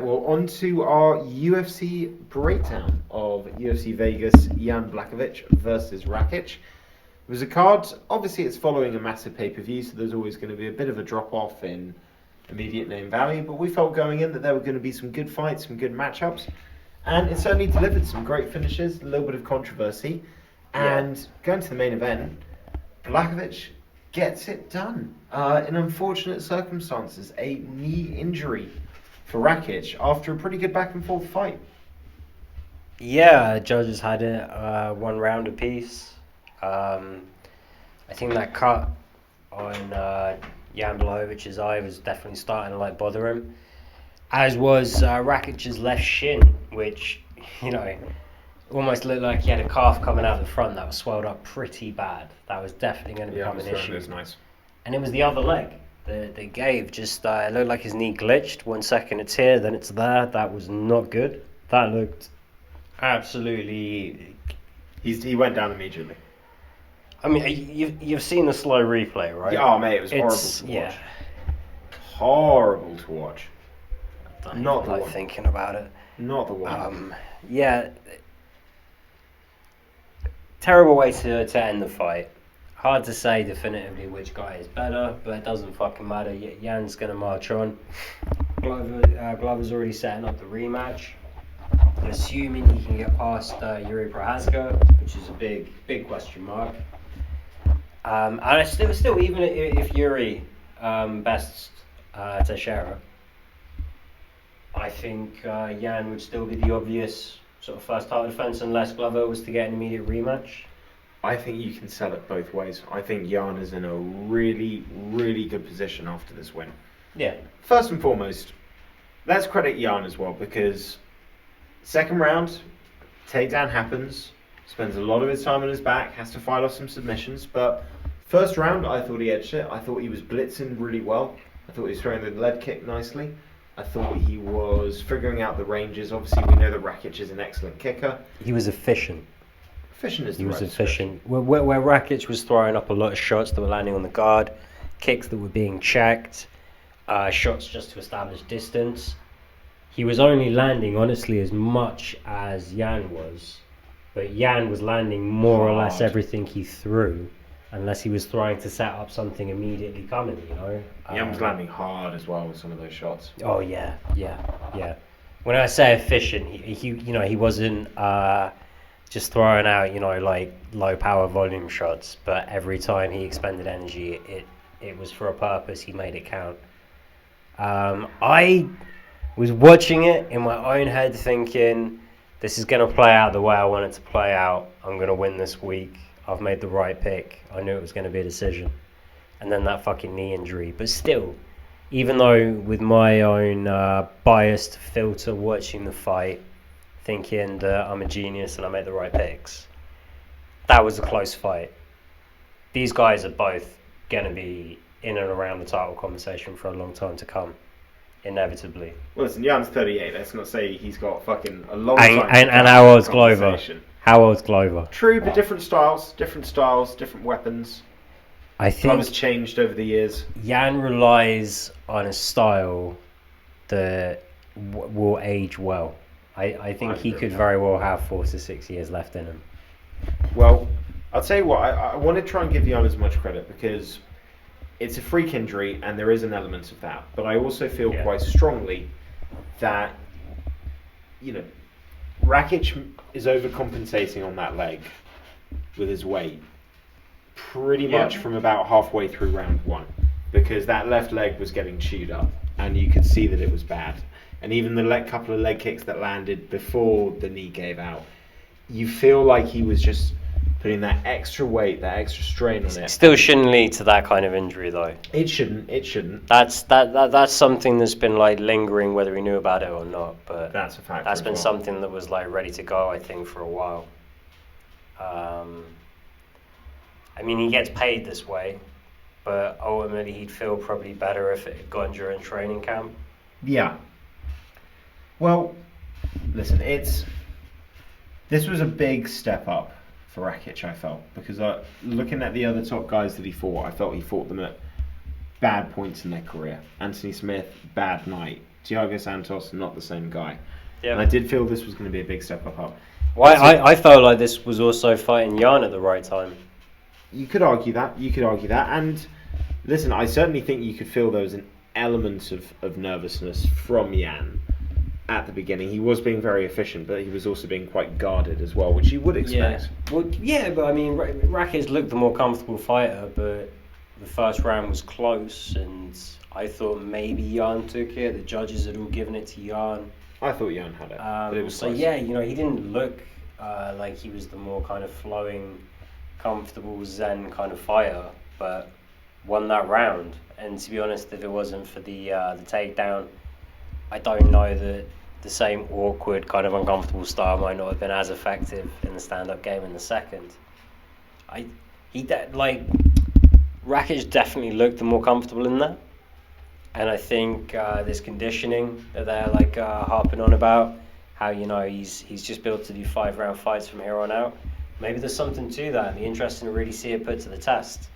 well, on to our UFC breakdown of UFC Vegas, Jan Blachowicz versus Rakic. It was a card, obviously it's following a massive pay-per-view, so there's always going to be a bit of a drop-off in immediate name value, but we felt going in that there were going to be some good fights, some good matchups, and it certainly delivered some great finishes, a little bit of controversy, and going to the main event, Blachowicz gets it done. In unfortunate circumstances, a knee injury for Rakic after a pretty good back and forth fight. Yeah, judges had it 1 round apiece. I think that cut on Jan Blachowicz's eye was definitely starting to bother him, as was Rakic's left shin, which almost looked like he had a calf coming out the front that was swelled up pretty bad. That was definitely going to become an issue. It was nice. And it was the other leg. The gave just it looked like his knee glitched. 1 second it's here, then it's there. That was not good. That looked absolutely. He went down immediately. I mean, you've seen the slow replay, right? Yeah, mate, it was horrible to watch. Yeah. Horrible to watch. Not the one. Thinking about it. Not the one. Yeah. Terrible way to end the fight. Hard to say definitively which guy is better, but it doesn't fucking matter. Jan's going to march on. Glover's already setting up the rematch. Assuming he can get past Yuri Prohaska, which is a big question mark. And I still, even if Yuri bests Teixeira, I think Jan would still be the obvious sort of first title defense unless Glover was to get an immediate rematch. I think you can sell it both ways. I think Jan is in a really, really good position after this win. Yeah. First and foremost, let's credit Jan as well, because second round, takedown happens, spends a lot of his time on his back, has to fight off some submissions, but first round, I thought he edged it. I thought he was blitzing really well. I thought he was throwing the lead kick nicely. I thought he was figuring out the ranges. Obviously, we know that Rakic is an excellent kicker. He was efficient. Efficient is the He was right efficient. Where Rakic was throwing up a lot of shots that were landing on the guard, kicks that were being checked, shots just to establish distance. He was only landing, honestly, as much as Jan was. But Jan was landing more or less everything he threw, unless he was trying to set up something immediately coming, Jan was landing hard as well with some of those shots. Oh, yeah. When I say efficient, he wasn't just throwing out, low power volume shots, but every time he expended energy, it was for a purpose. He made it count. I was watching it in my own head thinking, this is going to play out the way I want it to play out. I'm going to win this week. I've made the right pick. I knew it was going to be a decision. And then that fucking knee injury. But still, even though with my own biased filter watching the fight, thinking that I'm a genius and I made the right picks, that was a close fight. These guys are both going to be in and around the title conversation for a long time to come, inevitably. Well, listen, Jan's 38. Let's not say he's got fucking a long time. And how old's Glover? How old's Glover? True, but different styles, different weapons. I think Glover's changed over the years. Jan relies on a style that will age well. I think he could very well have 4 to 6 years left in him. Well, I'll tell you what, I want to try and give Jan as much credit because it's a freak injury and there is an element of that. But I also feel quite strongly that, Rakic is overcompensating on that leg with his weight pretty much from about halfway through round 1 because that left leg was getting chewed up and you could see that it was bad. And even the couple of leg kicks that landed before the knee gave out, you feel like he was just putting that extra weight, that extra strain on it. Still shouldn't lead to that kind of injury, though. It shouldn't. That's something that's been lingering, whether he knew about it or not. But that's a fact. That's been something that was ready to go, I think, for a while. He gets paid this way, but ultimately he'd feel probably better if it had gone during training camp. Yeah. Well, listen, this was a big step up for Rakic, I felt, because looking at the other top guys that he fought, I felt he fought them at bad points in their career. Anthony Smith, bad night. Thiago Santos, not the same guy. Yeah. And I did feel this was going to be a big step up. Well, I felt like this was also fighting Jan at the right time. You could argue that. And listen, I certainly think you could feel there was an element of nervousness from Jan at the beginning. He was being very efficient, but he was also being quite guarded as well, which you would expect. But I mean, Rakic looked the more comfortable fighter, but the first round was close, and I thought maybe Jan took it. The judges had all given it to Jan. I thought Jan had it, but it was so close. yeah, he didn't look like he was the more kind of flowing, comfortable Zen kind of fighter, but won that round. And to be honest, if it wasn't for the takedown, I don't know that the same awkward, kind of uncomfortable style might not have been as effective in the stand-up game in the second. Rakic definitely looked the more comfortable in that. And I think this conditioning that they're harping on about, how he's just built to do 5-round fights from here on out. Maybe there's something to that. It'd be interesting to really see it put to the test.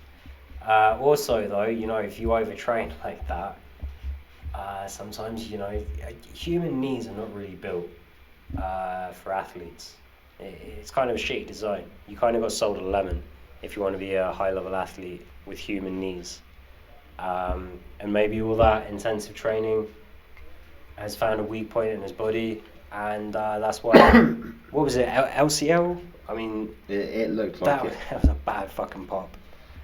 Also, though, if you overtrain like that, sometimes human knees are not really built for athletes. It's kind of a shitty design. You kind of got sold a lemon if you want to be a high-level athlete with human knees. And maybe all that intensive training has found a weak point in his body, and that's why. What was it? LCL? I mean, it looked like it. That was a bad fucking pop.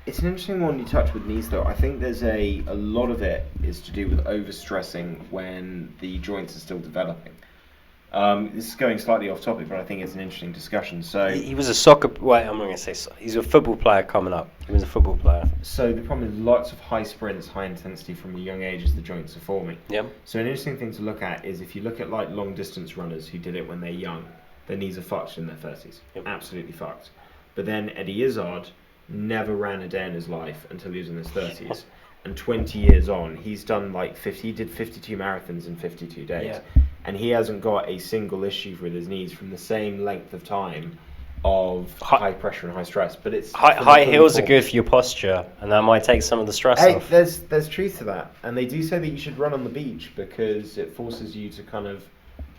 It's an interesting one you touch with knees, though. I think there's a lot of it is to do with overstressing when the joints are still developing. This is going slightly off topic, but I think it's an interesting discussion. So he was a soccer. Wait, I'm not going to say so. He's a football player coming up. He was a football player. So the problem is lots of high sprints, high intensity from a young age as the joints are forming. Yeah. So an interesting thing to look at is if you look at like long distance runners who did it when they're young, their knees are fucked in their 30s. Yep. Absolutely fucked. But then Eddie Izzard never ran a day in his life until he was in his 30s. And 20 years on, he's done he did 52 marathons in 52 days. Yeah. And he hasn't got a single issue with his knees from the same length of time of high pressure and high stress. But it's high heels are good for your posture, and that might take some of the stress off. There's truth to that. And they do say that you should run on the beach because it forces you to kind of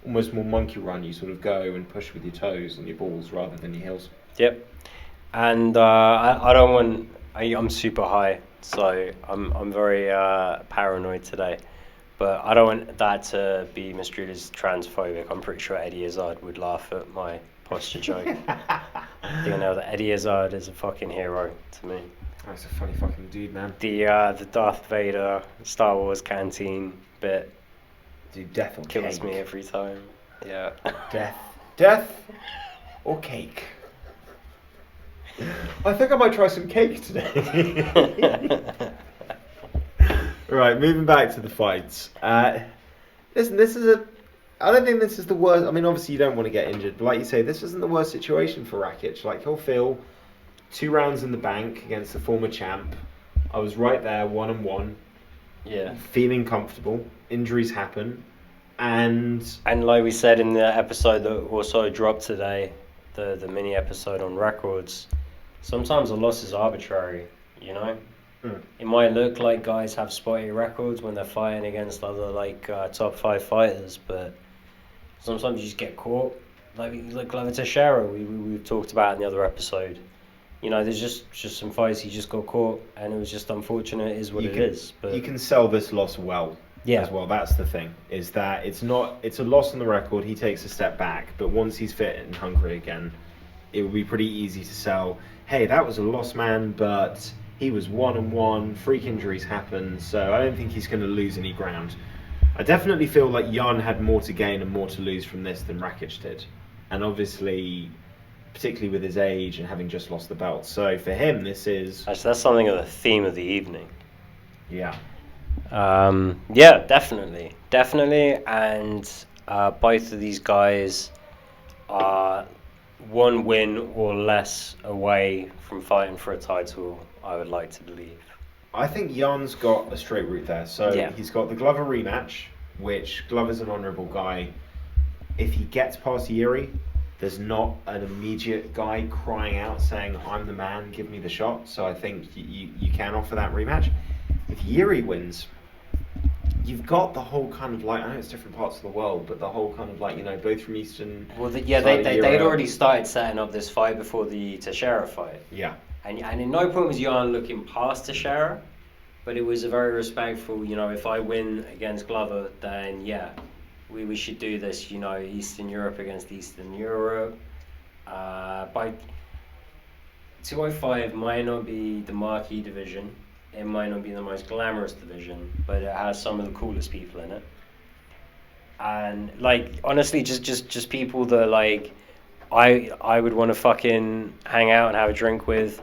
almost more monkey run. You sort of go and push with your toes and your balls rather than your heels. Yep. And I don't want. I'm super high, so I'm very paranoid today. But I don't want that to be misconstrued as transphobic. I'm pretty sure Eddie Izzard would laugh at my posture joke. I think I know that Eddie Izzard is a fucking hero to me. That's a funny fucking dude, man. The Darth Vader Star Wars canteen bit. Dude, death or kills cake? Me every time. Yeah. Death or cake? I think I might try some cake today. Right, moving back to the fights. Listen, I don't think this is the worst. I mean, obviously you don't want to get injured, but like you say, this isn't the worst situation for Rakic. Like, he'll feel 2 rounds in the bank against the former champ. I was right there, 1-1. Yeah. Feeling comfortable. Injuries happen. And like we said in the episode that also dropped today, the mini episode on records, sometimes a loss is arbitrary, It might look like guys have spotty records when they're fighting against other top 5 fighters, but sometimes you just get caught. Like Glover Teixeira, we've talked about in the other episode. There's just some fights he just got caught, and it was just unfortunate. It is what it is. But you can sell this loss well. Yeah. As well, that's the thing. Is that it's a loss on the record. He takes a step back, but once he's fit and hungry again, it would be pretty easy to sell. Hey, that was a loss, man, but he was 1-1. Freak injuries happen, so I don't think he's going to lose any ground. I definitely feel like Jan had more to gain and more to lose from this than Rakic did, and obviously, particularly with his age and having just lost the belt. So for him, this is actually that's something of the theme of the evening. Yeah. Yeah, definitely, and both of these guys are 1 win or less away from fighting for a title, I would like to believe. I think Jan's got a straight route there. So He's got the Glover rematch, which Glover's an honourable guy. If he gets past Yuri, there's not an immediate guy crying out saying, I'm the man, give me the shot. So I think you can offer that rematch. If Yuri wins, you've got the whole kind of like, I know it's different parts of the world, but the whole kind of like, both from Eastern. Well, they'd Europe. already started setting up this fight before the Teixeira fight. Yeah. And in no point was Jan looking past Teixeira, but it was a very respectful, if I win against Glover, then yeah, we should do this, Eastern Europe against Eastern Europe. By 205 might not be the marquee division, it might not be the most glamorous division, but it has some of the coolest people in it. And like honestly, just people that like I would want to fucking hang out and have a drink with.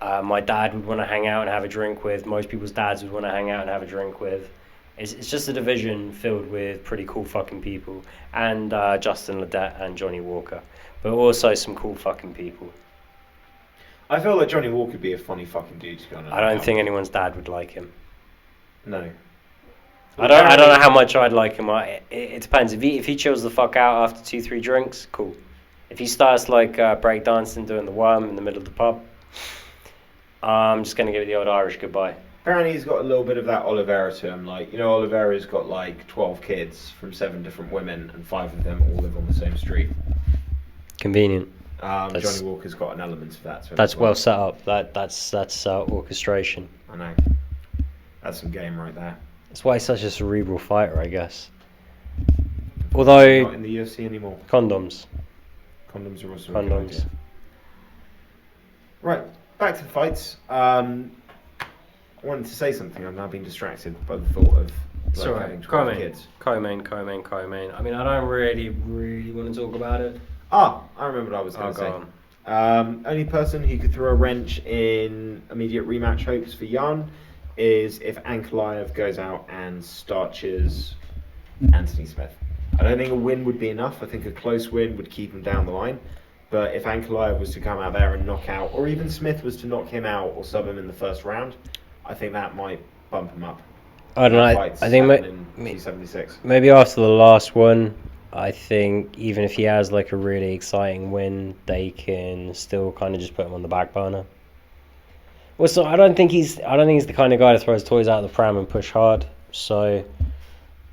My dad would want to hang out and have a drink with. Most people's dads would want to hang out and have a drink with. It's just a division filled with pretty cool fucking people. And Justin Ledet and Johnny Walker. But also some cool fucking people. I feel like Johnny Walker would be a funny fucking dude, to be honest. I don't think anyone's dad would like him. No. I don't know how much I'd like him. It depends. If he chills the fuck out after 2-3 drinks, cool. If he starts like breakdancing, doing the worm in the middle of the pub, I'm just going to give it the old Irish goodbye. Apparently he's got a little bit of that Oliveira to him. Like, Oliveira's got like 12 kids from 7 different women, and 5 of them all live on the same street. Convenient. Johnny Walker's got an element of that to him. That's well set up. That's orchestration. I know. That's some game right there. That's why he's such a cerebral fighter, I guess. Although not in the UFC anymore. Condoms are also a good idea. Right, back to the fights. I wanted to say something. I've now been distracted by the thought of having 12 kids. Co-main. I mean, I don't really want to talk about it. I remember what I was going to say. Go on. Only person who could throw a wrench in immediate rematch hopes for Jan is if Ankalaev goes out and starches Anthony Smith. I don't think a win would be enough. I think a close win would keep him down the line. But if Ankalaev was to come out there and knock out, or even Smith was to knock him out or sub him in the first round, I think that might bump him up. I don't know. I think maybe after the last one, I think even if he has like a really exciting win, they can still kind of just put him on the back burner. Also, I don't think he's the kind of guy to throw his toys out of the pram and push hard. So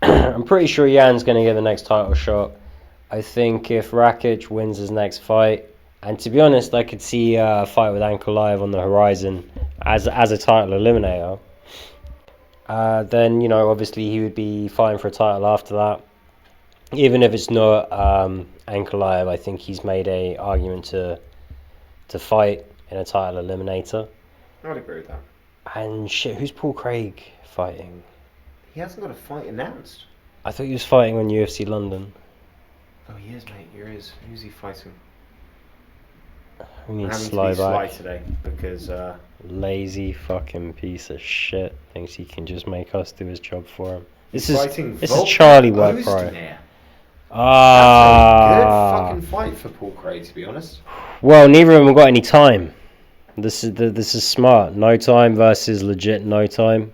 I'm pretty sure Jan's going to get the next title shot. I think if Rakic wins his next fight, and to be honest, I could see a fight with Ankalaev on the horizon as a title eliminator. Then obviously he would be fighting for a title after that. Even if it's not Ankalaev, I think he's made a argument to fight in a title eliminator. I would agree with that. And shit, who's Paul Craig fighting? He hasn't got a fight announced. I thought he was fighting on UFC London. Oh, he is, mate. He is. Who's he fighting? We need Sly back. Today because lazy fucking piece of shit thinks he can just make us do his job for him. This is Charlie Work Pro. That's a good fucking fight for Paul Craig, to be honest. Well, neither of them have got any time. This is smart. No time versus legit no time.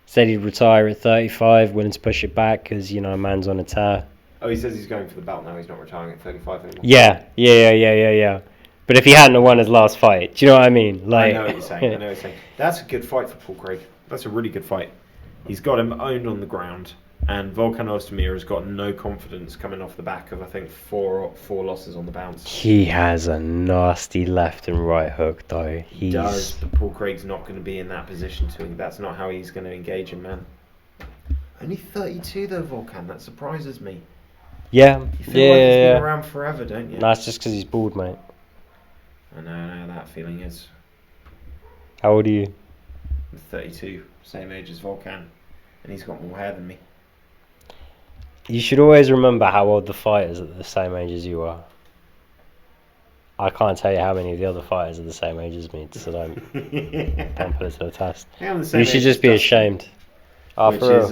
Said he'd retire at 35, willing to push it back because man's on a tear. Oh, he says he's going for the belt now. He's not retiring at 35 anymore. Yeah. But if he hadn't won his last fight, do you know what I mean? I know what you're saying. That's a good fight for Paul Craig. That's a really good fight. He's got him owned on the ground, and Volkan Ozdemir has got no confidence coming off the back of, I think, four losses on the bounce. He has a nasty left and right hook, though. He does, but Paul Craig's not going to be in that position. That's not how he's going to engage him, man. Only 32, though, Volkan. That surprises me. Yeah. You feel like he's been around forever, don't you? No, it's just because he's bald, mate. I know that feeling is. How old are you? I'm 32, same age as Volkan, and he's got more hair than me. You should always remember how old the fighters are at the same age as you are. I can't tell you how many of the other fighters are the same age as me, so don't put it to the test. You should just be ashamed. Which is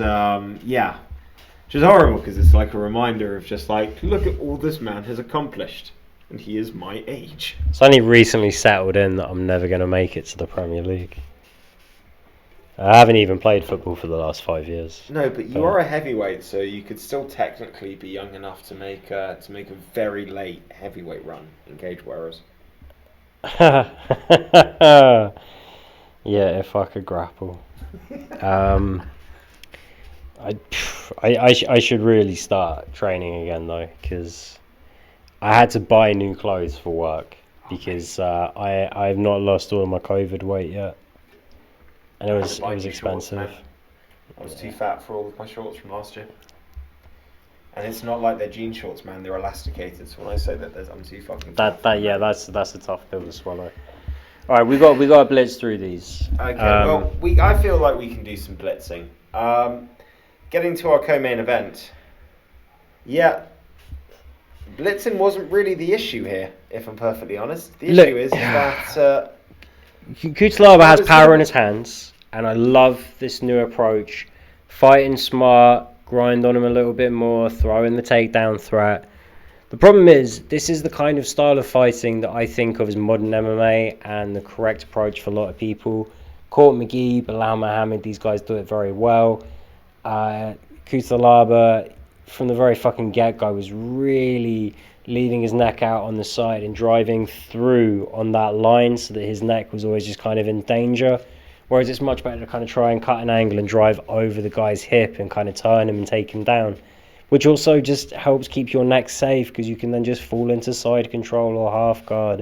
horrible because it's like a reminder of just like, look at all this man has accomplished, and he is my age. It's only recently settled in that I'm never going to make it to the Premier League. I haven't even played football for the last 5 years. No, but you are a heavyweight, so you could still technically be young enough to make a very late heavyweight run in Cage Warriors. Yeah, if I could grapple. I I should really start training again though, because I had to buy new clothes for work because I've not lost all of my COVID weight yet, and it was expensive. I was too fat for all of my shorts from last year. And it's not like they're jean shorts, man. They're elasticated. So when I say that, I'm too fucking fat. That's a tough pill to swallow. All right, we got to blitz through these. Okay, I feel like we can do some blitzing. Getting to our co-main event. Yeah, blitzing wasn't really the issue here, if I'm perfectly honest. The issue is that Kutalaba has power in his hands, and I love this new approach. Fighting smart, grind on him a little bit more, throw in the takedown threat. The problem is, this is the kind of style of fighting that I think of as modern MMA and the correct approach for a lot of people. Court McGee, Bilal Muhammad, these guys do it very well. Kutalaba, from the very fucking get-go, was really leaving his neck out on the side and driving through on that line so that his neck was always just kind of in danger. Whereas it's much better to kind of try and cut an angle and drive over the guy's hip and kind of turn him and take him down. Which also just helps keep your neck safe because you can then just fall into side control or half guard.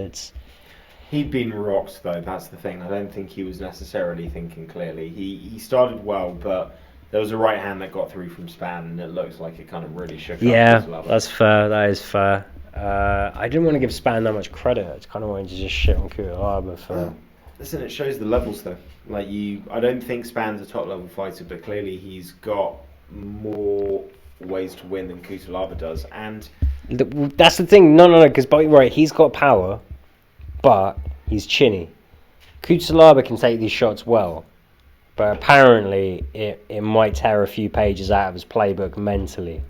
He'd been rocked though, that's the thing. I don't think he was necessarily thinking clearly. He started well, but there was a right hand that got through from Span and it looks like it kind of really shook up. Yeah, that's fair. That is fair. I didn't want to give Span that much credit. I kind of wanted to just shit on Kutalaba for... Listen, it shows the levels though. I don't think Span's a top level fighter, but clearly he's got more ways to win than Kutalaba does, and that's the thing. No, because right, he's got power, but he's chinny. Kutalaba can take these shots well, but apparently it might tear a few pages out of his playbook mentally.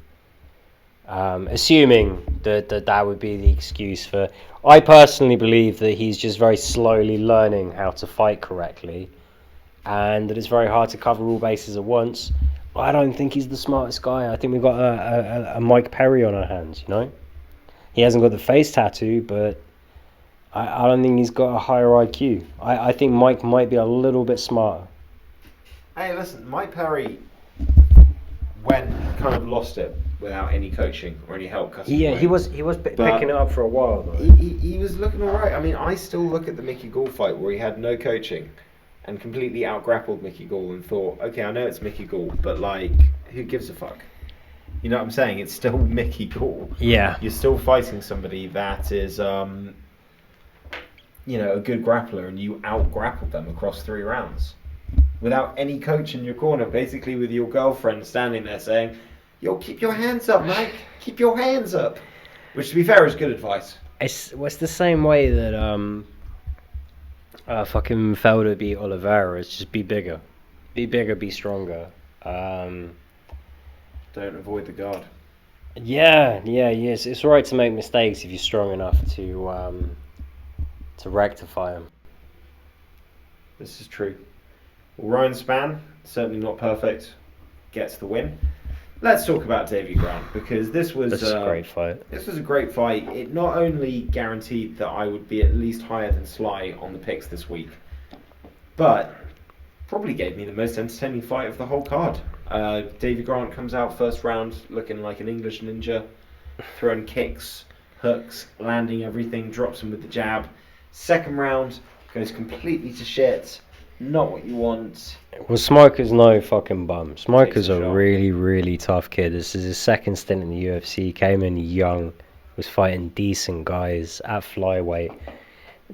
Assuming that would be the excuse for... I personally believe that he's just very slowly learning how to fight correctly, and that it's very hard to cover all bases at once. I don't think he's the smartest guy. I think we've got a Mike Perry on our hands, you know? He hasn't got the face tattoo, but I don't think he's got a higher IQ. I think Mike might be a little bit smarter. Hey, listen, Mike Perry, when kind of lost it without any coaching or any help. Yeah, he was picking it up for a while, though. He was looking all right. I mean, I still look at the Mickey Gall fight where he had no coaching and completely out-grappled Mickey Gall and thought, okay, I know it's Mickey Gall, but, who gives a fuck? You know what I'm saying? It's still Mickey Gall. Yeah. You're still fighting somebody that is, a good grappler, and you out-grappled them across 3 rounds. Without any coach in your corner, basically with your girlfriend standing there saying, yo, keep your hands up, Mike. Keep your hands up. Which, to be fair, is good advice. It's the same way that... fucking Felder beat Oliveira. It's just be bigger, be stronger. Don't avoid the guard. Yes. It's alright to make mistakes if you're strong enough to rectify them. This is true. Well, Ryan Spann, certainly not perfect, gets the win. Let's talk about Davy Grant, because this was a great fight. This was a great fight. It not only guaranteed that I would be at least higher than Sly on the picks this week, but probably gave me the most entertaining fight of the whole card. Davy Grant comes out first round looking like an English ninja, throwing kicks, hooks, landing everything, drops him with the jab. Second round goes completely to shit. Not what you want. Well, Smoker's no fucking bum. Smoker's a really, really tough kid. This is his second stint in the UFC. Came in young, was fighting decent guys at flyweight.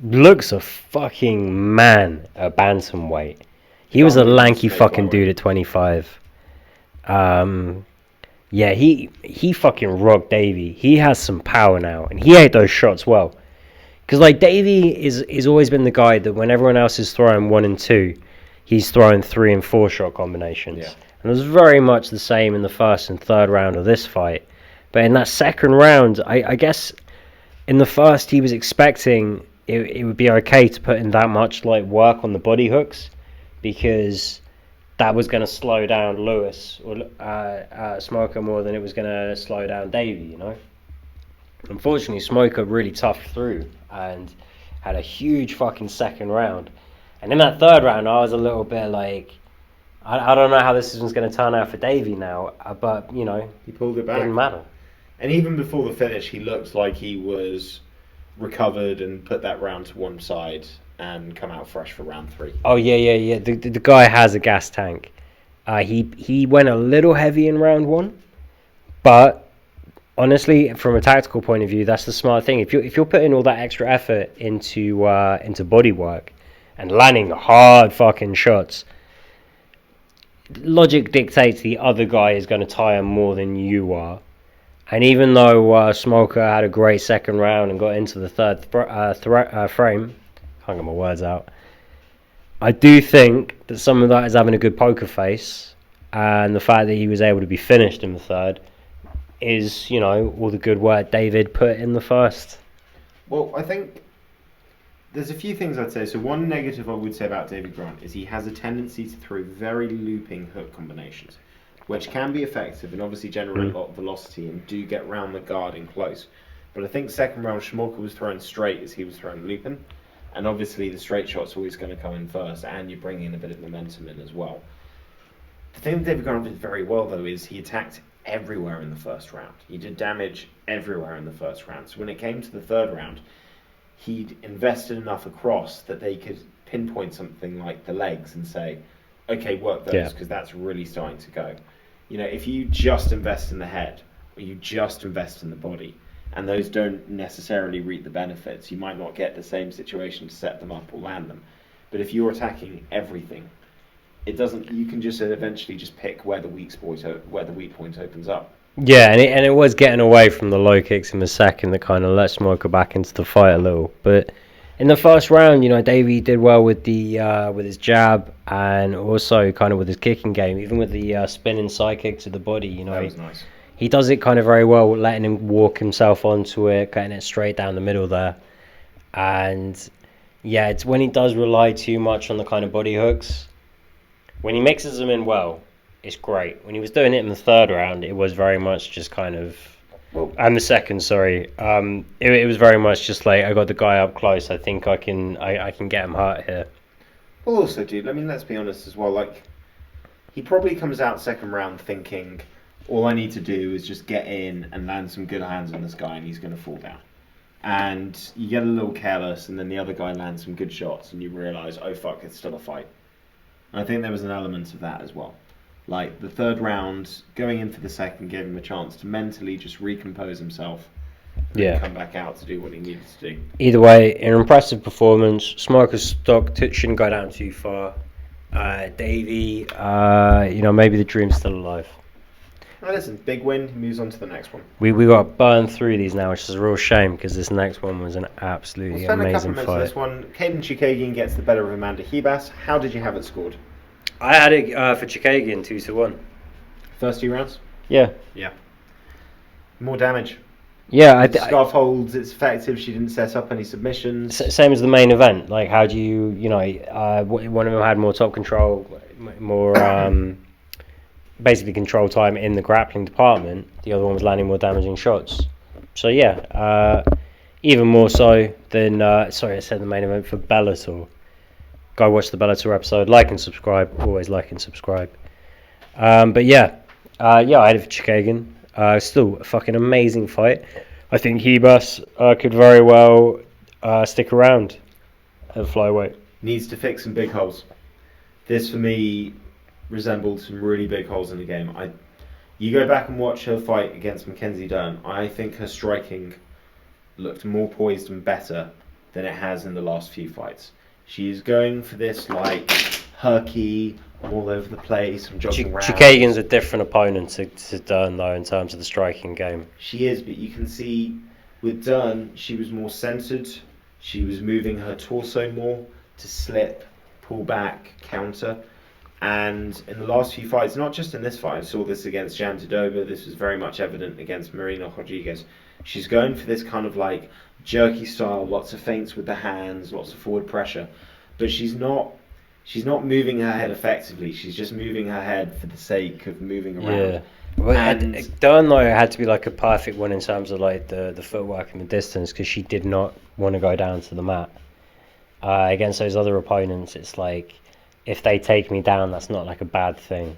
Looks a fucking man at bantamweight. He was a lanky fucking dude at 25. Yeah, he fucking rocked Davey. He has some power now, and he ate those shots well. Because Davey is always been the guy that when everyone else is throwing 1 and 2, he's throwing 3 and 4 shot combinations. Yeah. And it was very much the same in the first and third round of this fight. But in that second round, I guess in the first he was expecting it would be okay to put in that much work on the body hooks, because that was going to slow down Lewis or Smoker more than it was going to slow down Davey, you know. Unfortunately, Smoker really toughed through and had a huge fucking second round. And in that third round, I was a little bit I don't know how this one's going to turn out for Davey now, but, He pulled it back. didn't matter. And even before the finish, he looked like he was recovered and put that round to one side and come out fresh for round 3. Oh, yeah. The guy has a gas tank. He went a little heavy in round 1, but honestly, from a tactical point of view, that's the smart thing. If you're putting all that extra effort into body work and landing hard fucking shots, logic dictates the other guy is going to tire more than you are. And even though Smoker had a great second round and got into the third frame, can't get my words out, I do think that some of that is having a good poker face, and the fact that he was able to be finished in the third is, all the good work David put in the first. Well, I think there's a few things I'd say. So one negative I would say about David Grant is he has a tendency to throw very looping hook combinations, which can be effective and obviously generate a lot of velocity and do get round the guard in close. But I think second round Schmolka was throwing straight as he was throwing looping, and obviously the straight shot's always going to come in first, and you bring in a bit of momentum in as well. The thing that David Grant did very well, though, is he attacked everywhere in the first round. He did damage everywhere in the first round. So when it came to the third round, he'd invested enough across that they could pinpoint something like the legs and say, okay, work those, because that's really starting to go. If you just invest in the head or you just invest in the body, and those don't necessarily reap the benefits, you might not get the same situation to set them up or land them. But if you're attacking everything, it doesn't. You can just eventually just pick where the weak point opens up. Yeah, and it was getting away from the low kicks in the second that kind of let Smoker back into the fight a little. But in the first round, Davey did well with with his jab and also kind of with his kicking game, even with the spinning side kick to the body. That was nice. He does it kind of very well, letting him walk himself onto it, cutting it straight down the middle there. And yeah, it's when he does rely too much on the kind of body hooks. When he mixes them in well, it's great. When he was doing it in the third round, it was very much just kind of... and the second, sorry. It was very much just like, I got the guy up close. I think I can get him hurt here. Well, also, dude, let's be honest as well. He probably comes out second round thinking, all I need to do is just get in and land some good hands on this guy and he's going to fall down. And you get a little careless and then the other guy lands some good shots and you realise, oh fuck, it's still a fight. And I think there was an element of that as well. The third round, going in for the second, gave him a chance to mentally just recompose himself and come back out to do what he needed to do. Either way, an impressive performance. Smoker's stock shouldn't go down too far. Davey, maybe the dream's still alive. Well, listen, big win, he moves on to the next one. We got burned through these now, which is a real shame because this next one was an absolutely amazing fight. On this one. Caden Chikagian gets the better of Amanda Hebas. How did you have it scored? I had it for Chikagian 2-1. First 2 rounds? Yeah. More damage. Yeah, Scarf holds, it's effective. She didn't set up any submissions. Same as the main event. How do you, one of them had more top control, more basically control time in the grappling department. The other one was landing more damaging shots. So yeah, even more so than sorry, I said the main event for Bellator. Go watch the Bellator episode. Like and subscribe. Always like and subscribe. But yeah, I had it for Chikagian. Still a fucking amazing fight. I think Hebas could very well stick around at flyweight. Needs to fix some big holes. This for me resembled some really big holes in the game. You go back and watch her fight against Mackenzie Dern. I think her striking looked more poised and better than it has in the last few fights. She's going for this herky, I'm all over the place, I'm jogging around. Chikagian's a different opponent to Dern though in terms of the striking game. She is, but you can see with Dern, she was more centered. She was moving her torso more to slip, pull back, counter. And in the last few fights, not just in this fight, I saw this against Jan Tadova, this was very much evident against Marina Rodriguez. She's going for this kind of jerky style, lots of feints with the hands, lots of forward pressure. But she's not moving her head effectively. She's just moving her head for the sake of moving around. Yeah. Well, Dern though had to be a perfect one in terms of the footwork and the distance because she did not want to go down to the mat. Against those other opponents, it's if they take me down, that's not like a bad thing.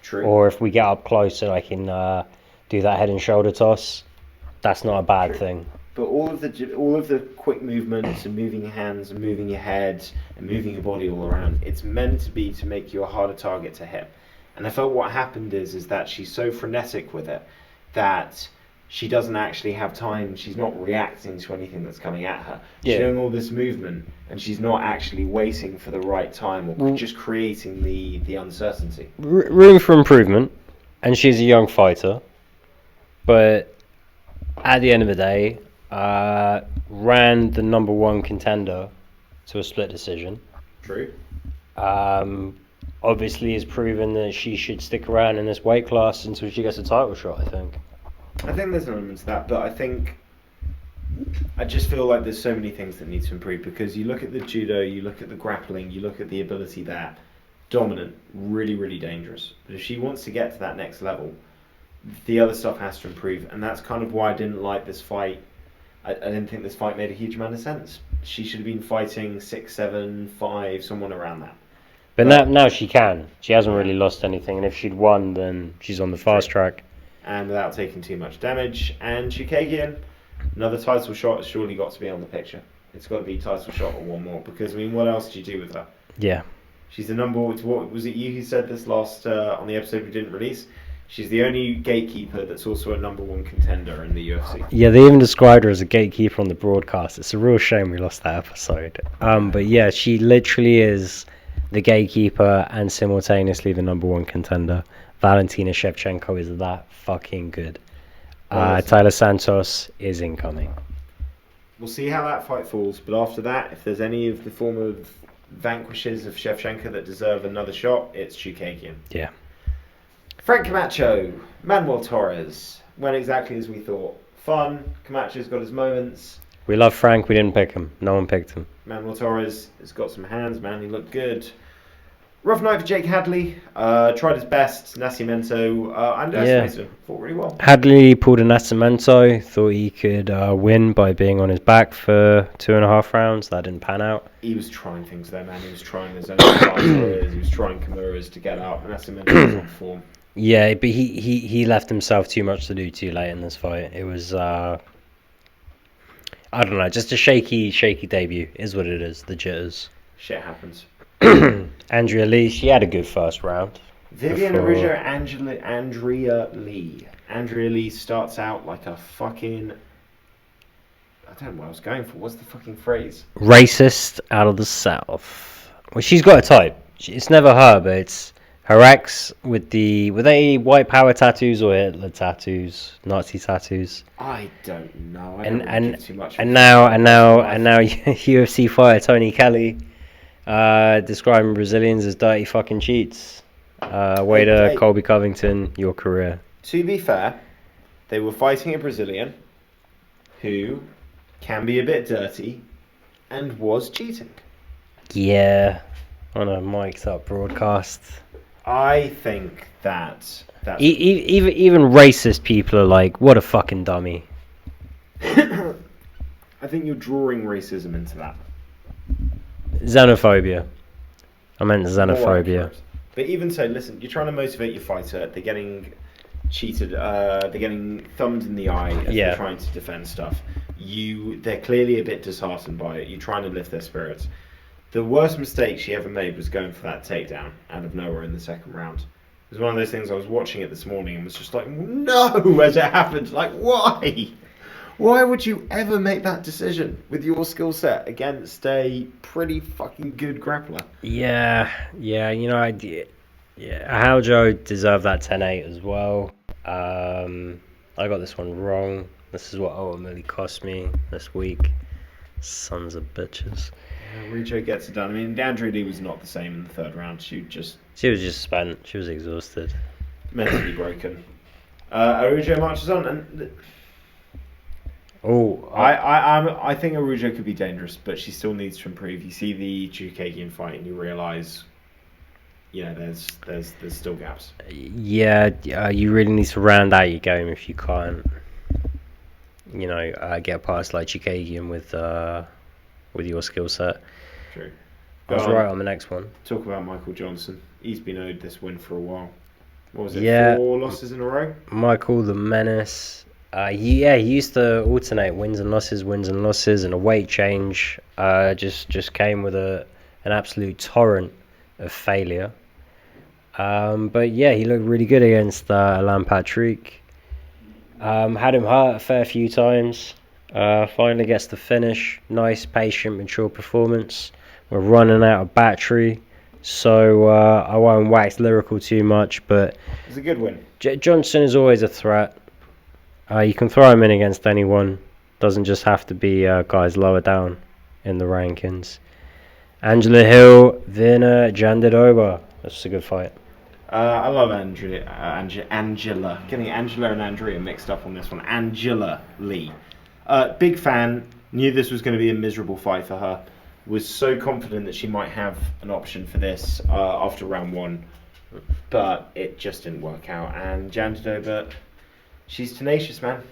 True. Or if we get up closer, I can do that head and shoulder toss. That's not a bad True. thing. But all of the quick movements and moving your hands and moving your head and moving your body all around, it's meant to be to make you a harder target to hit. And I felt what happened is that she's so frenetic with it that she doesn't actually have time. She's not reacting to anything that's coming at her. She's doing all this movement and she's not actually waiting for the right time or just creating the uncertainty. Room for improvement, and she's a young fighter. But at the end of the day, ran the number one contender to a split decision. True. Obviously has proven that she should stick around in this weight class until she gets a title shot, I think. I think there's an element to that, but I just feel like there's so many things that need to improve, because you look at the judo, you look at the grappling, you look at the ability there, dominant, really, really dangerous. But if she wants to get to that next level, the other stuff has to improve, and that's kind of why I didn't like this fight. I didn't think this fight made a huge amount of sense. She should have been fighting 6, 7, 5, someone around that. But now she can. She hasn't really lost anything, and if she'd won, then she's on the fast track. And without taking too much damage. And Chukagian, another title shot has surely got to be on the picture. It's got to be title shot or one more, because, I mean, what else do you do with her? Yeah. She's the number... What was it you who said this last on the episode we didn't release? She's the only gatekeeper that's also a number one contender in the UFC. Yeah, they even described her as a gatekeeper on the broadcast. It's a real shame we lost that episode. But yeah, she literally is the gatekeeper and simultaneously the number one contender. Valentina Shevchenko is that fucking good. Tyler Santos is incoming. We'll see how that fight falls, but after that, if there's any of the former vanquishes of Shevchenko that deserve another shot, it's Chukagian. Yeah. Frank Camacho, Manuel Torres, went exactly as we thought. Fun, Camacho's got his moments. We love Frank, we didn't pick him. No one picked him. Manuel Torres has got some hands, man, he looked good. Rough night for Jake Hadley. Tried his best. Nascimento underestimated him. Fought really well. Hadley pulled a Nascimento. Thought he could win by being on his back for 2.5 rounds. That didn't pan out. He was trying things there, man. He was trying his own He was trying Kimura's to get out. Nascimento was on form. Yeah, but he left himself too much to do too late in this fight. It was I don't know, just a shaky debut is what it is. The jitters. Shit happens. Andrea Lee, she had a good first round. Vivian Araujo, Andrea Lee. Andrea Lee starts out like a fucking... I don't know what I was going for. What's the fucking phrase? Racist out of the South. Well, she's got a type. It's never her, but it's her ex with the... Were they white power tattoos or Hitler tattoos? Nazi tattoos? I don't know. I And don't really give too much. and now UFC fighter Tony Kelly describing Brazilians as dirty fucking cheats. Way to Colby Covington, your career. To be fair, they were fighting a Brazilian who can be a bit dirty and was cheating. Yeah, on a mic'd up broadcast. I think that's Even racist people are like, what a fucking dummy. I think you're drawing racism into that. Xenophobia. I meant xenophobia. But even so, listen, you're trying to motivate your fighter. They're getting cheated. They're getting thumbed in the eye as they're trying to defend stuff. They're clearly a bit disheartened by it. You're trying to lift their spirits. The worst mistake she ever made was going for that takedown out of nowhere in the second round. It was one of those things. I was watching it this morning and was just like, no, as it happened. Like, why? Why would you ever make that decision with your skill set against a pretty fucking good grappler? Yeah, you know, Aljo deserved that 10-8 as well. I got this one wrong. This is what ultimately cost me this week. Sons of bitches. Yeah, Richo gets it done. I mean, Andrea Lee was not the same in the third round. She was just spent. She was exhausted. Mentally broken. Araujo marches on, and I think Araujo could be dangerous, but she still needs to improve. You see the Chukagian fight, and you realise, there's still gaps. Yeah, you really need to round out your game if you can't, get past like Chukagian with your skill set. True. I was right on the next one. Talk about Michael Johnson. He's been owed this win for a while. What was it? Yeah. 4 losses in a row? Michael the Menace. He used to alternate wins and losses, and a weight change just came with an absolute torrent of failure. But yeah, he looked really good against Alain Patrick. Had him hurt a fair few times. Finally gets the finish. Nice, patient, mature performance. We're running out of battery, so I won't wax lyrical too much, but It's a good win. Johnson is always a threat. You can throw him in against anyone. Doesn't just have to be guys lower down in the rankings. Angela Hill, Virna Jandiroba. That's a good fight. I love Angela. Getting Angela and Andrea mixed up on this one. Angela Lee. Big fan. Knew this was going to be a miserable fight for her. Was so confident that she might have an option for this after round 1. But it just didn't work out. And Jandiroba, she's tenacious, man.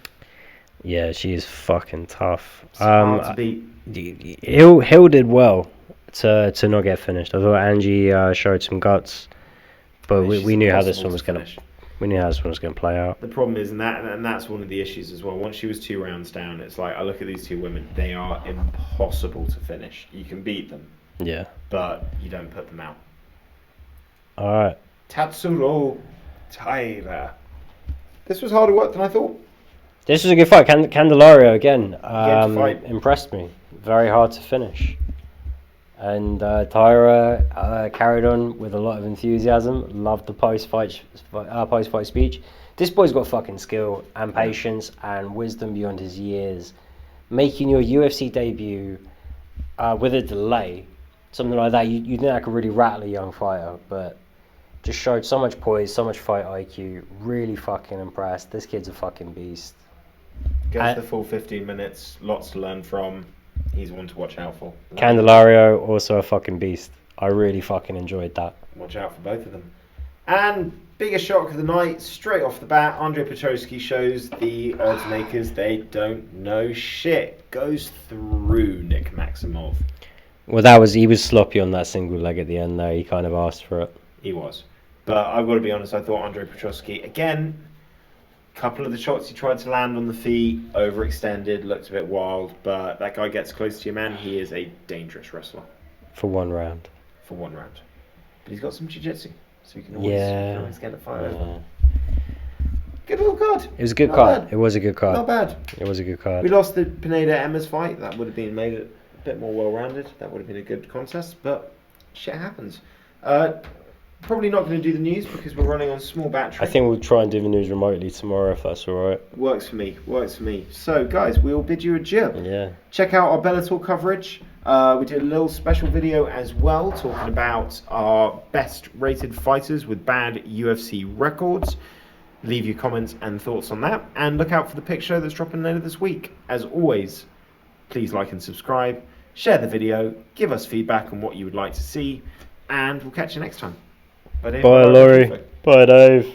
Yeah, she is fucking tough. It's hard to beat. Hill did well to not get finished. I thought Angie showed some guts, but we knew how this one was going to. We knew how this one was going to play out. The problem is, and that's one of the issues as well. Once she was 2 rounds down, it's like I look at these 2 women; they are impossible to finish. You can beat them, Yeah. but you don't put them out. All right. Tatsuro Taira. This was harder work than I thought. This was a good fight. Candelario again fight. impressed me. Very hard to finish. And Tyra carried on with a lot of enthusiasm. Loved the post-fight speech. This boy's got fucking skill and patience and wisdom beyond his years. Making your UFC debut with a delay, something like that, you think that could really rattle a young fighter, but just showed so much poise, so much fight IQ. Really fucking impressed. This kid's a fucking beast. Gets the full 15 minutes. Lots to learn from. He's one to watch out for. Candelario, also a fucking beast. I really fucking enjoyed that. Watch out for both of them. And biggest shock of the night, straight off the bat, Andrei Petroski shows the odds makers they don't know shit. Goes through Nick Maximov. Well, he was sloppy on that single leg at the end there. He kind of asked for it. He was. But I've got to be honest, I thought Andrei Petroski, again, couple of the shots he tried to land on the feet, overextended, looked a bit wild, but that guy gets close to your man, he is a dangerous wrestler. For 1 round. For 1 round. But he's got some jiu-jitsu, so you can always get a fight over. Good little card. It was a good card. It was a good card. Not bad. It was a good card. We lost the Pineda-Emma's fight. That would have been made it a bit more well-rounded. That would have been a good contest, but shit happens. Probably not going to do the news because we're running on small battery. I think we'll try and do the news remotely tomorrow if that's alright. Works for me. So, guys, we'll bid you adieu. Yeah. Check out our Bellator coverage. We did a little special video as well talking about our best rated fighters with bad UFC records. Leave your comments and thoughts on that. And look out for the pick show that's dropping later this week. As always, please like and subscribe. Share the video. Give us feedback on what you would like to see. And we'll catch you next time. Bye, Laurie. Bye, Dave.